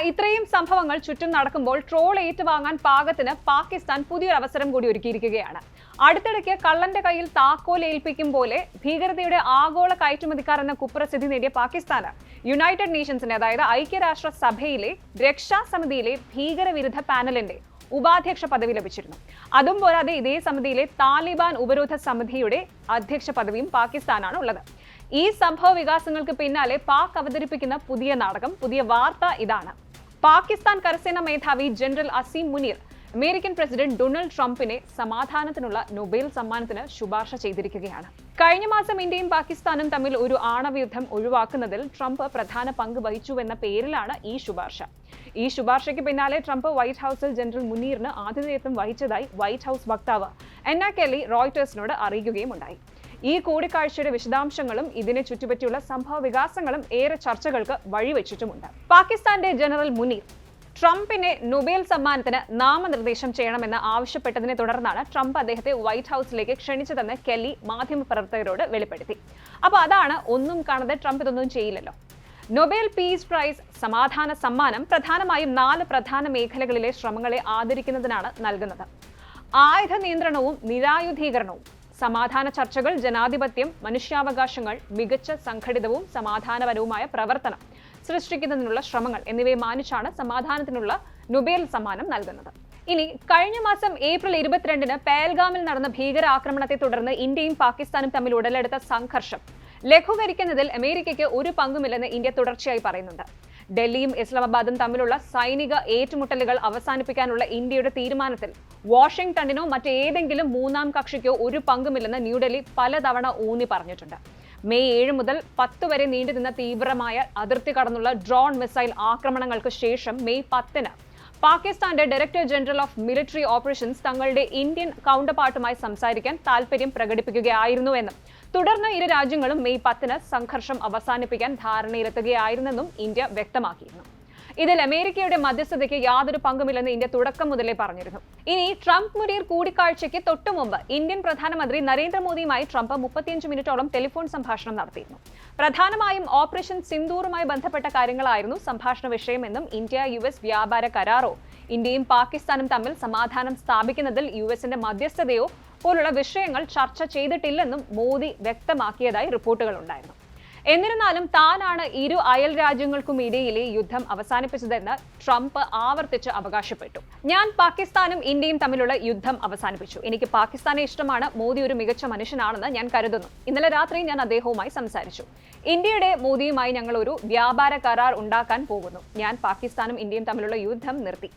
ഇത്രയും സംഭവങ്ങൾ ചുറ്റും നടക്കുമ്പോൾ ട്രോൾ ഏറ്റുവാങ്ങാൻ പാകത്തിന് പാകിസ്ഥാൻ പുതിയൊരു അവസരം കൂടി ഒരുക്കിയിരിക്കുകയാണ്. അടുത്തിടയ്ക്ക് കള്ളന്റെ കയ്യിൽ താക്കോൽ ഏൽപ്പിക്കും പോലെ ഭീകരതയുടെ ആഗോള കയറ്റുമതിക്കാർ എന്ന കുപ്രസിദ്ധി നേടിയ പാകിസ്ഥാന് യുണൈറ്റഡ് നേഷൻസിന്റെ അതായത് ഐക്യരാഷ്ട്ര സഭയിലെ രക്ഷാസമിതിയിലെ ഭീകരവിരുദ്ധ പാനലിന്റെ ഉപാധ്യക്ഷ പദവി ലഭിച്ചിരുന്നു. അതും പോരാതെ ഇതേ സമിതിയിലെ താലിബാൻ ഉപരോധ സമിതിയുടെ അധ്യക്ഷ പദവിയും പാകിസ്ഥാനാണ് ഉള്ളത്. ഈ സംഭവ വികാസങ്ങൾക്ക് പിന്നാലെ പാക് അവതരിപ്പിക്കുന്ന പുതിയ നാടകം, പുതിയ വാർത്ത ഇതാണ്. പാകിസ്ഥാൻ കരസേനാ മേധാവി general Asim Munir American president Donald ട്രംപിനെ സമാധാനത്തിനുള്ള നൊബേൽ സമ്മാനത്തിന് ശുപാർശ ചെയ്തിരിക്കുകയാണ്. കഴിഞ്ഞ മാസം ഇന്ത്യയും പാകിസ്ഥാനും തമ്മിൽ ഒരു ആണവ യുദ്ധം ഒഴിവാക്കുന്നതിൽ ട്രംപ് പ്രധാന പങ്ക് വഹിച്ചുവെന്ന പേരിലാണ് ഈ ശുപാർശ. ഈ ശുപാർശയ്ക്ക് പിന്നാലെ ട്രംപ് വൈറ്റ് ഹൌസിൽ ജനറൽ മുനീറിന് ആതിഥേയത്വം വഹിച്ചതായി വൈറ്റ് ഹൌസ് വക്താവ് അന്ന കെല്ലി റോയിട്ടേഴ്സിനോട് അറിയിക്കുകയുമുണ്ടായി. ഈ കൂടിക്കാഴ്ചയുടെ വിശദാംശങ്ങളും ഇതിനെ ചുറ്റുപറ്റിയുള്ള സംഭവ വികാസങ്ങളും ഏറെ ചർച്ചകൾക്ക് വഴിവെച്ചിട്ടുമുണ്ട്. പാകിസ്ഥാന്റെ ജനറൽ മുനീർ ട്രംപിനെ നൊബേൽ സമ്മാനത്തിന് നാമനിർദ്ദേശം ചെയ്യണമെന്ന് ആവശ്യപ്പെട്ടതിനെ തുടർന്നാണ് ട്രംപ് അദ്ദേഹത്തെ വൈറ്റ് ഹൌസിലേക്ക് ക്ഷണിച്ചതെന്ന് കെല്ലി മാധ്യമപ്രവർത്തകരോട് വെളിപ്പെടുത്തി. അപ്പോൾ അതാണ്, ഒന്നും കാണാതെ ട്രംപ് ഇതൊന്നും ചെയ്യില്ലല്ലോ. നൊബേൽ പീസ് പ്രൈസ് സമാധാന സമ്മാനം പ്രധാനമായും 4 പ്രധാന മേഖലകളിലെ ശ്രമങ്ങളെ ആദരിക്കുന്നതിനാണ് നൽകുന്നത്. ആയുധ നിയന്ത്രണവും നിരായുധീകരണവും, സമാധാന ചർച്ചകൾ, ജനാധിപത്യം, മനുഷ്യാവകാശങ്ങൾ, മികച്ച സംഘടിതവും സമാധാനപരവുമായ പ്രവർത്തനം സൃഷ്ടിക്കുന്നതിനുള്ള ശ്രമങ്ങൾ എന്നിവയെ മാനിച്ചാണ് സമാധാനത്തിനുള്ള നൊബേൽ സമ്മാനം നൽകുന്നത്. ഇനി കഴിഞ്ഞ മാസം ഏപ്രിൽ 22-ന് പേൽഗാമിൽ നടന്ന ഭീകരാക്രമണത്തെ തുടർന്ന് ഇന്ത്യയും പാകിസ്ഥാനും തമ്മിൽ ഉടലെടുത്ത സംഘർഷം ലഘൂകരിക്കുന്നതിൽ അമേരിക്കയ്ക്ക് ഒരു പങ്കുമില്ലെന്ന് ഇന്ത്യ തുടർച്ചയായി പറയുന്നുണ്ട്. ഡൽഹിയും ഇസ്ലാമാബാദും തമ്മിലുള്ള സൈനിക ഏറ്റുമുട്ടലുകൾ അവസാനിപ്പിക്കാനുള്ള ഇന്ത്യയുടെ തീരുമാനത്തിൽ വാഷിംഗ്ടണിനോ മറ്റേതെങ്കിലും മൂന്നാം കക്ഷിക്കോ ഒരു പങ്കുമില്ലെന്ന് ന്യൂഡൽഹി പലതവണ ഊന്നി പറഞ്ഞിട്ടുണ്ട്. മെയ് 7 മുതൽ 10 വരെ നീണ്ടുനിന്ന തീവ്രമായ അതിർത്തി കടന്നുള്ള ഡ്രോൺ മിസൈൽ ആക്രമണങ്ങൾക്ക് ശേഷം മെയ് 10-ന് പാകിസ്ഥാന്റെ director general of military operations തങ്ങളുടെ ഇന്ത്യൻ കൗണ്ടർപാർട്ടുമായി സംസാരിക്കാൻ താൽപര്യം പ്രകടിപ്പിക്കുകയായിരുന്നുവെന്നും തുടർന്ന് ഇരു രാജ്യങ്ങളും മെയ് 10-ന് സംഘർഷം അവസാനിപ്പിക്കാൻ ധാരണയിലെത്തുകയായിരുന്നെന്നും ഇന്ത്യ വ്യക്തമാക്കിയിരുന്നു. ഇതിൽ അമേരിക്കയുടെ മധ്യസ്ഥതയ്ക്ക് യാതൊരു പങ്കുമില്ലെന്ന് ഇന്ത്യ തുടക്കം മുതലേ പറഞ്ഞിരുന്നു. ഇനി ട്രംപ് മുനീർ കൂടിക്കാഴ്ചയ്ക്ക് തൊട്ടുമുമ്പ് ഇന്ത്യൻ പ്രധാനമന്ത്രി നരേന്ദ്രമോദിയുമായി ട്രംപ് 35 മിനിറ്റോളം ടെലിഫോൺ സംഭാഷണം നടത്തിയിരുന്നു. പ്രധാനമായും ഓപ്പറേഷൻ സിന്ദൂറുമായി ബന്ധപ്പെട്ട കാര്യങ്ങളായിരുന്നു സംഭാഷണ വിഷയമെന്നും ഇന്ത്യ-US വ്യാപാര കരാറോ ഇന്ത്യയും പാകിസ്ഥാനും തമ്മിൽ സമാധാനം സ്ഥാപിക്കുന്നതിൽ US-ന്റെ മധ്യസ്ഥതയോ പോലുള്ള വിഷയങ്ങൾ ചർച്ച ചെയ്തിട്ടില്ലെന്നും മോദി വ്യക്തമാക്കിയതായി റിപ്പോർട്ടുകൾ ഉണ്ടായിരുന്നു. എന്നിരുന്നാലും താനാണ് ഇരു അയൽ രാജ്യങ്ങൾക്കും ഇടയിലെ യുദ്ധം അവസാനിപ്പിച്ചതെന്ന് ട്രംപ് ആവർത്തിച്ച് അവകാശപ്പെട്ടു. ഞാൻ പാകിസ്ഥാനും ഇന്ത്യയും തമ്മിലുള്ള യുദ്ധം അവസാനിപ്പിച്ചു. എനിക്ക് പാകിസ്ഥാനെ ഇഷ്ടമാണ്. മോദി ഒരു മികച്ച മനുഷ്യനാണെന്ന് ഞാൻ കരുതുന്നു. ഇന്നലെ രാത്രി ഞാൻ അദ്ദേഹവുമായി സംസാരിച്ചു. ഇന്ത്യയുടെ മോദിയുമായി ഞങ്ങൾ ഒരു വ്യാപാര കരാർ ഉണ്ടാക്കാൻ പോകുന്നു. ഞാൻ പാകിസ്ഥാനും ഇന്ത്യയും തമ്മിലുള്ള യുദ്ധം നിർത്തി.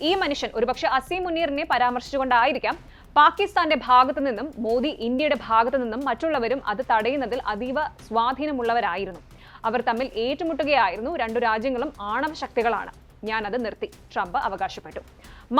ഈ മനുഷ്യൻ ഒരുപക്ഷെ അസീം മുനീറിനെ പരാമർശിച്ചുകൊണ്ടായിരിക്കാം പാകിസ്ഥാന്റെ ഭാഗത്തു നിന്നും മോദി ഇന്ത്യയുടെ ഭാഗത്തു നിന്നും മറ്റുള്ളവരും അത് തടയുന്നതിൽ അതീവ സ്വാധീനമുള്ളവരായിരുന്നു. അവർ തമ്മിൽ ഏറ്റുമുട്ടുകയായിരുന്നു. 2 രാജ്യങ്ങളും ആണവ ശക്തികളാണ്. ഞാനത് നിർത്തി, ട്രംപ് അവകാശപ്പെട്ടു.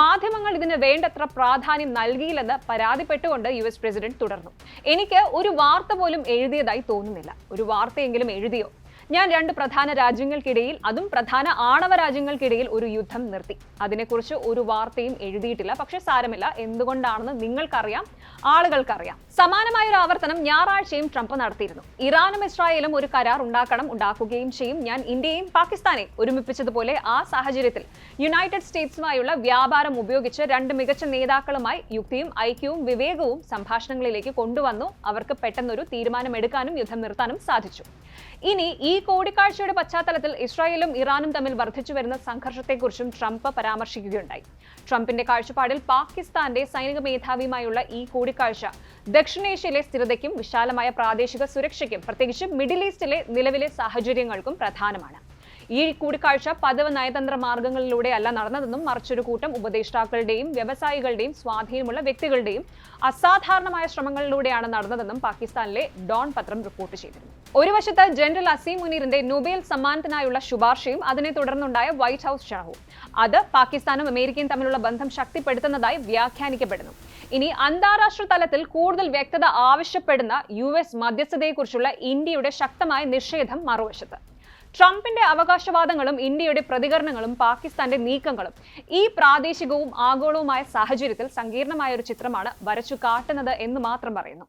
മാധ്യമങ്ങൾ ഇതിന് വേണ്ടത്ര പ്രാധാന്യം നൽകിയില്ലെന്ന് പരാതിപ്പെട്ടുകൊണ്ട് US പ്രസിഡന്റ് തുടർന്നു. എനിക്ക് ഒരു വാർത്ത പോലും എഴുതിയതായി തോന്നുന്നില്ല. ഒരു വാർത്തയെങ്കിലും എഴുതിയോ? ഞാൻ 2 പ്രധാന രാജ്യങ്ങൾക്കിടയിൽ, അതും പ്രധാന ആണവ രാജ്യങ്ങൾക്കിടയിൽ ഒരു യുദ്ധം നിർത്തി. അതിനെക്കുറിച്ച് ഒരു വാർത്തയും എഴുതിയിട്ടില്ല. പക്ഷെ സാരമില്ല, എന്തുകൊണ്ടാണെന്ന് നിങ്ങൾക്കറിയാം, ആളുകൾക്കറിയാം. സമാനമായ ഒരു ആവർത്തനം ഞായറാഴ്ചയും ട്രംപ് നടത്തിയിരുന്നു. ഇറാനും ഇസ്രായേലും ഒരു കരാർ ഉണ്ടാക്കുകയും ചെയ്യും. ഞാൻ ഇന്ത്യയും പാകിസ്ഥാനെ ഒരുമിപ്പിച്ചതുപോലെ ആ സാഹചര്യത്തിൽ യുണൈറ്റഡ് സ്റ്റേറ്റ്സുമായുള്ള വ്യാപാരം ഉപയോഗിച്ച് 2 മികച്ച നേതാക്കളുമായി യുക്തിയും ഐക്യവും വിവേകവും സംഭാഷണങ്ങളിലേക്ക് കൊണ്ടുവന്നു. അവർക്ക് പെട്ടെന്നൊരു തീരുമാനമെടുക്കാനും യുദ്ധം നിർത്താനും സാധിച്ചു. ഇനി ഈ കൂടിക്കാഴ്ചയുടെ പശ്ചാത്തലത്തിൽ ഇസ്രായേലും ഇറാനും തമ്മിൽ വർദ്ധിച്ചു വരുന്ന സംഘർഷത്തെക്കുറിച്ചും ട്രംപ് പരാമർശിക്കുകയുണ്ടായി. ട്രംപിന്റെ കാഴ്ചപ്പാടിൽ പാകിസ്ഥാന്റെ സൈനിക മേധാവിയുമായുള്ള ഈ കൂടിക്കാഴ്ച ദക്ഷിണേഷ്യയിലെ സ്ഥിരതയ്ക്കും വിശാലമായ പ്രാദേശിക സുരക്ഷയ്ക്കും പ്രത്യേകിച്ച് മിഡിൽ ഈസ്റ്റിലെ നിലവിലെ സാഹചര്യങ്ങൾക്കും പ്രധാനമാണ്. ഈ കൂടിക്കാഴ്ച പതിവ് നയതന്ത്ര മാർഗങ്ങളിലൂടെയല്ല നടന്നതെന്നും മറിച്ചൊരു കൂട്ടം ഉപദേഷ്ടാക്കളുടെയും വ്യവസായികളുടെയും സ്വാധീനമുള്ള വ്യക്തികളുടെയും അസാധാരണമായ ശ്രമങ്ങളിലൂടെയാണ് നടന്നതെന്നും പാകിസ്ഥാനിലെ ഡോൺ പത്രം റിപ്പോർട്ട് ചെയ്തിരുന്നു. ഒരു വശത്ത് ജനറൽ അസീം മുനീറിന്റെ നൊബേൽ സമ്മാനത്തിനായുള്ള ശുപാർശയും അതിനെ തുടർന്നുണ്ടായ വൈറ്റ് ഹൌസ് ക്ഷണവും അത് പാകിസ്ഥാനും അമേരിക്കയും തമ്മിലുള്ള ബന്ധം ശക്തിപ്പെടുത്തുന്നതായി വ്യാഖ്യാനിക്കപ്പെടുന്നു. ഇനി അന്താരാഷ്ട്ര തലത്തിൽ കൂടുതൽ വ്യക്തത ആവശ്യപ്പെടുന്ന US മധ്യസ്ഥതയെക്കുറിച്ചുള്ള ഇന്ത്യയുടെ ശക്തമായ നിഷേധം മറുവശത്ത്. ട്രംപിന്റെ അവകാശവാദങ്ങളും ഇന്ത്യയുടെ പ്രതികരണങ്ങളും പാകിസ്ഥാന്റെ നീക്കങ്ങളും ഈ പ്രാദേശികവും ആഗോളവുമായ സാഹചര്യത്തിൽ സങ്കീർണമായ ഒരു ചിത്രമാണ് വരച്ചു കാട്ടുന്നത് എന്ന് മാത്രം പറയുന്നു.